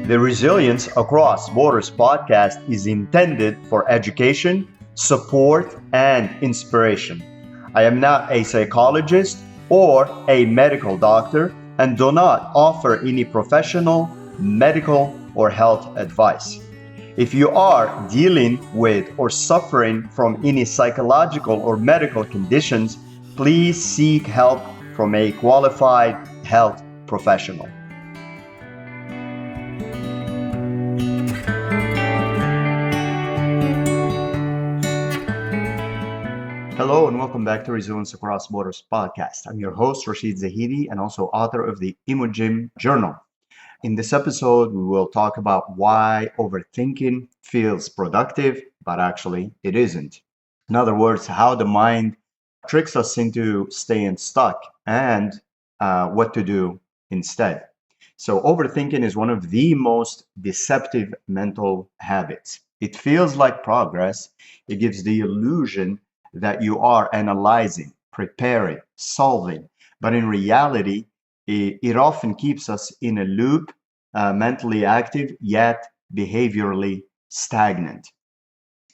The Resilience Across Borders podcast is intended for education, support, and inspiration. I am not a psychologist or a medical doctor and do not offer any professional, medical, or health advice. If you are dealing with or suffering from any psychological or medical conditions, please seek help from a qualified health professional. Hello and welcome back to Resilience Across Borders podcast. I'm your host, Rashid Zahidi, and also author of the Emojim Journal. In this episode, we will talk about why overthinking feels productive, but actually it isn't. In other words, how the mind tricks us into staying stuck and what to do instead. So, overthinking is one of the most deceptive mental habits. It feels like progress, it gives the illusion that you are analyzing, preparing, solving. But in reality, it often keeps us in a loop, mentally active, yet behaviorally stagnant.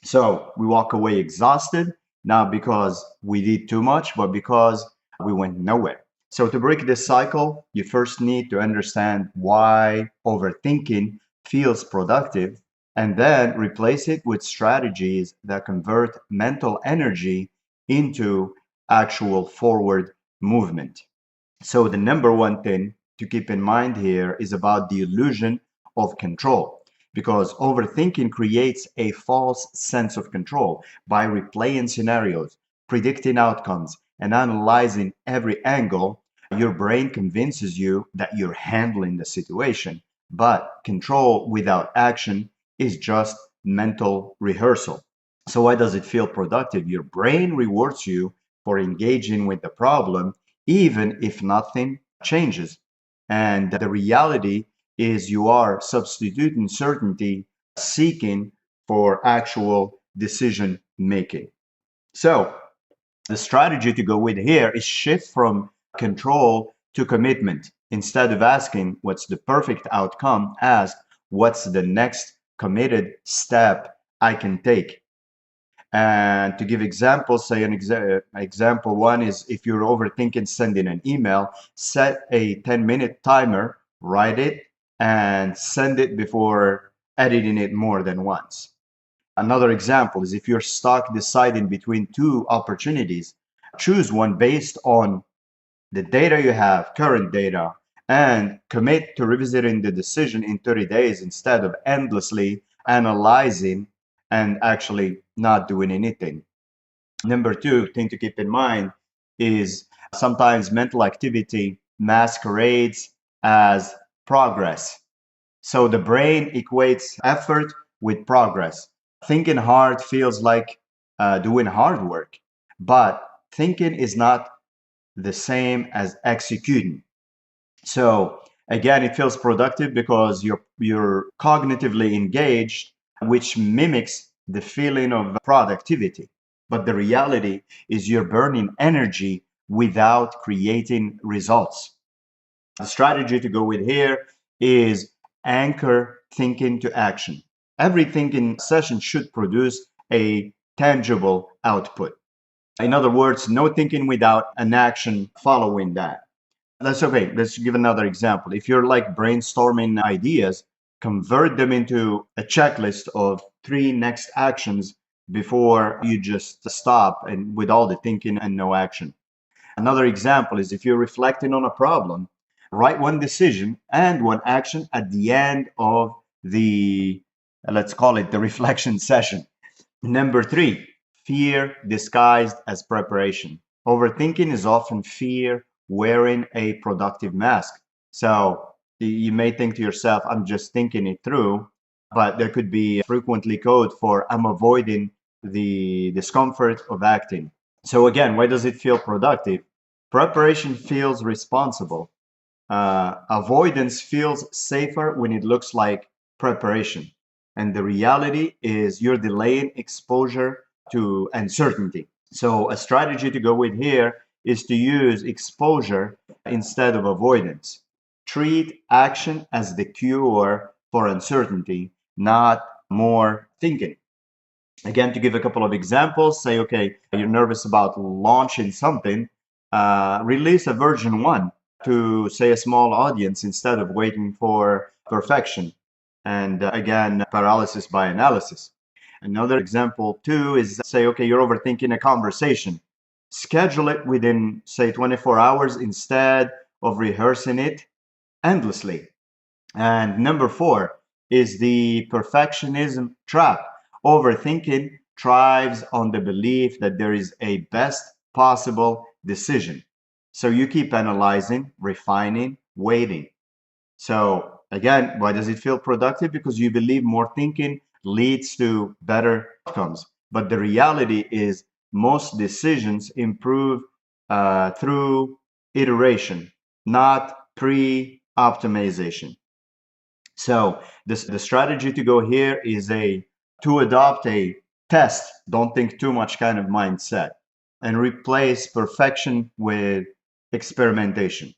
So we walk away exhausted, not because we did too much, but because we went nowhere. So to break this cycle, you first need to understand why overthinking feels productive and then replace it with strategies that convert mental energy into actual forward movement. So, the number one thing to keep in mind here is about the illusion of control because overthinking creates a false sense of control by replaying scenarios, predicting outcomes, and analyzing every angle. Your brain convinces you that you're handling the situation, but control without action is just mental rehearsal. So, why does it feel productive? Your brain rewards you for engaging with the problem, even if nothing changes. And the reality is, you are substituting certainty, seeking for actual decision making. So, the strategy to go with here is shift from control to commitment. Instead of asking what's the perfect outcome, ask what's the next committed step I can take. And to give examples, say example one is if you're overthinking sending an email, set a 10-minute timer, write it, and send it before editing it more than once. Another example is if you're stuck deciding between two opportunities, choose one based on the data you have, current data, and commit to revisiting the decision in 30 days instead of endlessly analyzing and actually not doing anything. Number two thing to keep in mind is sometimes mental activity masquerades as progress. So the brain equates effort with progress. Thinking hard feels like doing hard work, but thinking is not the same as executing. So again, it feels productive because you're cognitively engaged, which mimics the feeling of productivity. But the reality is you're burning energy without creating results. The strategy to go with here is anchor thinking to action. Every thinking session should produce a tangible output. In other words, no thinking without an action following that. That's okay. Let's give another example. If you're like brainstorming ideas, convert them into a checklist of 3 next actions before you just stop and with all the thinking and no action. Another example is if you're reflecting on a problem, write one decision and one action at the end of the, let's call it the reflection session. Number 3, fear disguised as preparation. Overthinking is often fear wearing a productive mask. So you may think to yourself, I'm just thinking it through, but there could be frequently code for I'm avoiding the discomfort of acting. So again, why does it feel productive? Preparation feels responsible. Avoidance feels safer when it looks like preparation. And the reality is you're delaying exposure to uncertainty. So a strategy to go with here is to use exposure instead of avoidance. Treat action as the cure for uncertainty, not more thinking. Again, to give a couple of examples, say, okay, you're nervous about launching something, release a version one to, say, a small audience instead of waiting for perfection. And again, paralysis by analysis. Another example, too, is say, okay, you're overthinking a conversation. Schedule it within, say, 24 hours instead of rehearsing it endlessly. And number four is the perfectionism trap. Overthinking thrives on the belief that there is a best possible decision. So you keep analyzing, refining, waiting. So again, why does it feel productive? Because you believe more thinking leads to better outcomes. But the reality is most decisions improve through iteration, not pre-optimization. So the strategy to go here is to adopt a test, don't think too much kind of mindset, and replace perfection with experimentation.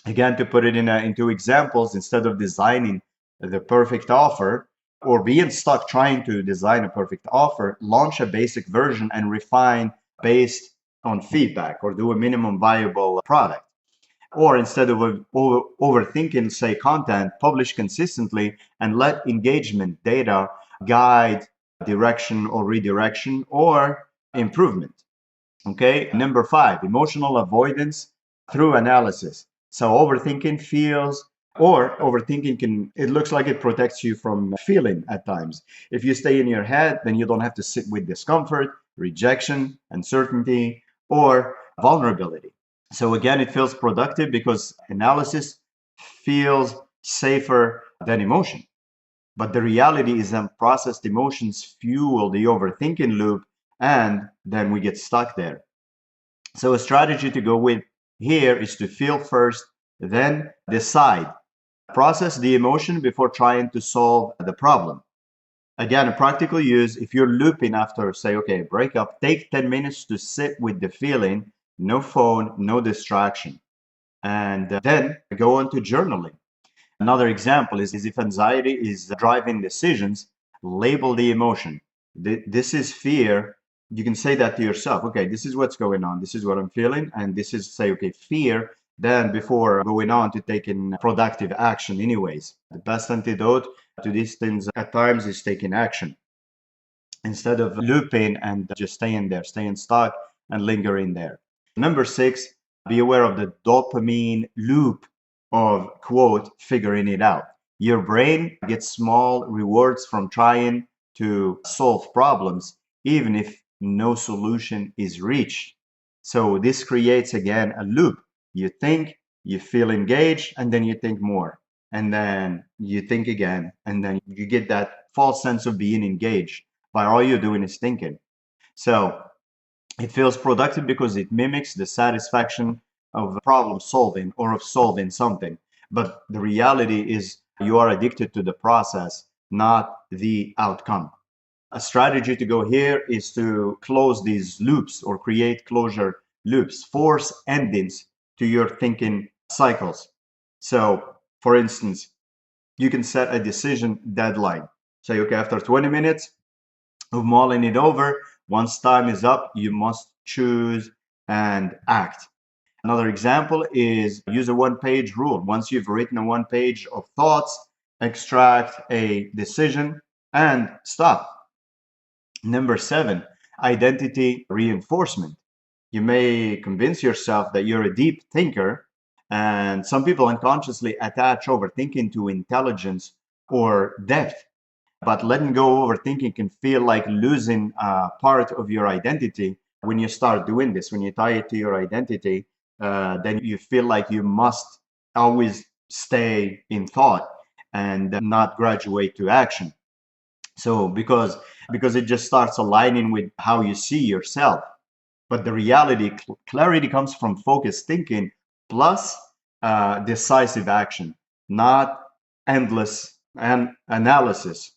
Again, to put it into examples, instead of designing the perfect offer or being stuck trying to design a perfect offer, launch a basic version and refine based on feedback, or do a minimum viable product. Or instead of overthinking, say, content, publish consistently and let engagement data guide direction or redirection or improvement. Okay, number five, emotional avoidance through analysis. So overthinking it looks like it protects you from feeling at times. If you stay in your head, then you don't have to sit with discomfort, rejection, uncertainty, or vulnerability. So again, it feels productive because analysis feels safer than emotion. But the reality is that processed emotions fuel the overthinking loop, and then we get stuck there. So a strategy to go with here is to feel first, then decide. Process the emotion before trying to solve the problem. Again, a practical use, if you're looping after, say, okay, breakup, take 10 minutes to sit with the feeling, no phone, no distraction. And then go on to journaling. Another example is if anxiety is driving decisions, label the emotion. This is fear. You can say that to yourself. Okay, this is what's going on. This is what I'm feeling. And this is, say, okay, fear. Then before going on to taking productive action anyways. The best antidote to these things at times is taking action instead of looping and just staying stuck and lingering there. Number six, be aware of the dopamine loop of, quote, figuring it out. Your brain gets small rewards from trying to solve problems, even if no solution is reached. So this creates, again, a loop. You think, you feel engaged, and then you think more. And then you think again, and then you get that false sense of being engaged by all you're doing is thinking. So it feels productive because it mimics the satisfaction of problem solving or of solving something. But the reality is you are addicted to the process, not the outcome. A strategy to go here is to close these loops or create closure loops, force endings to your thinking cycles. So, for instance, you can set a decision deadline. Say, okay, after 20 minutes of mulling it over, once time is up, you must choose and act. Another example is use a one-page rule. Once you've written a one page of thoughts, extract a decision and stop. Number seven, identity reinforcement. You may convince yourself that you're a deep thinker, and some people unconsciously attach overthinking to intelligence or depth. But letting go of overthinking can feel like losing part of your identity when you start doing this. When you tie it to your identity, then you feel like you must always stay in thought and not graduate to action. So because it just starts aligning with how you see yourself. But the reality, clarity comes from focused thinking plus decisive action, not endless analysis.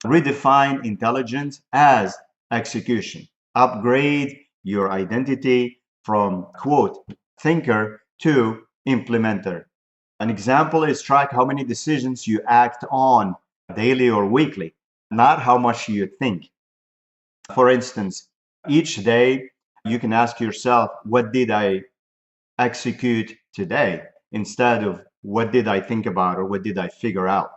Redefine intelligence as execution. Upgrade your identity from, quote, thinker to implementer. An example is track how many decisions you act on daily or weekly, not how much you think. For instance, each day you can ask yourself, what did I execute today? Instead of what did I think about or what did I figure out?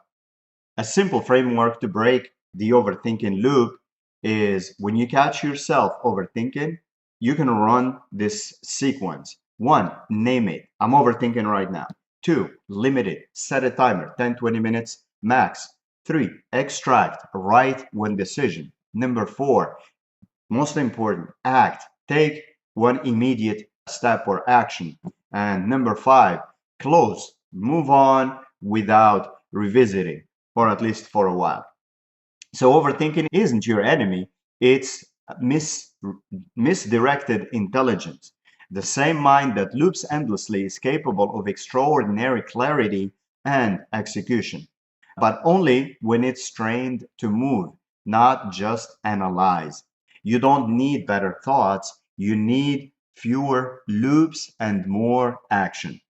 A simple framework to break the overthinking loop is when you catch yourself overthinking, you can run this sequence. One, name it. I'm overthinking right now. Two, limit it. Set a timer, 10, 20 minutes max. Three, extract, write one decision. Number four, most important, act. Take one immediate step or action. And number five, close. Move on without revisiting, or at least for a while. So overthinking isn't your enemy, it's misdirected intelligence. The same mind that loops endlessly is capable of extraordinary clarity and execution, but only when it's trained to move, not just analyze. You don't need better thoughts, you need fewer loops and more action.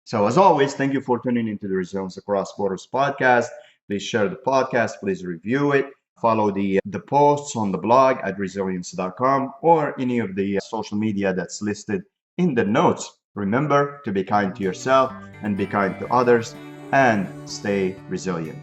So, as always, thank you for tuning into the Resilience Across Borders podcast. Please share the podcast, please review it, follow the posts on the blog at resilience.com or any of the social media that's listed in the notes. Remember to be kind to yourself and be kind to others and stay resilient.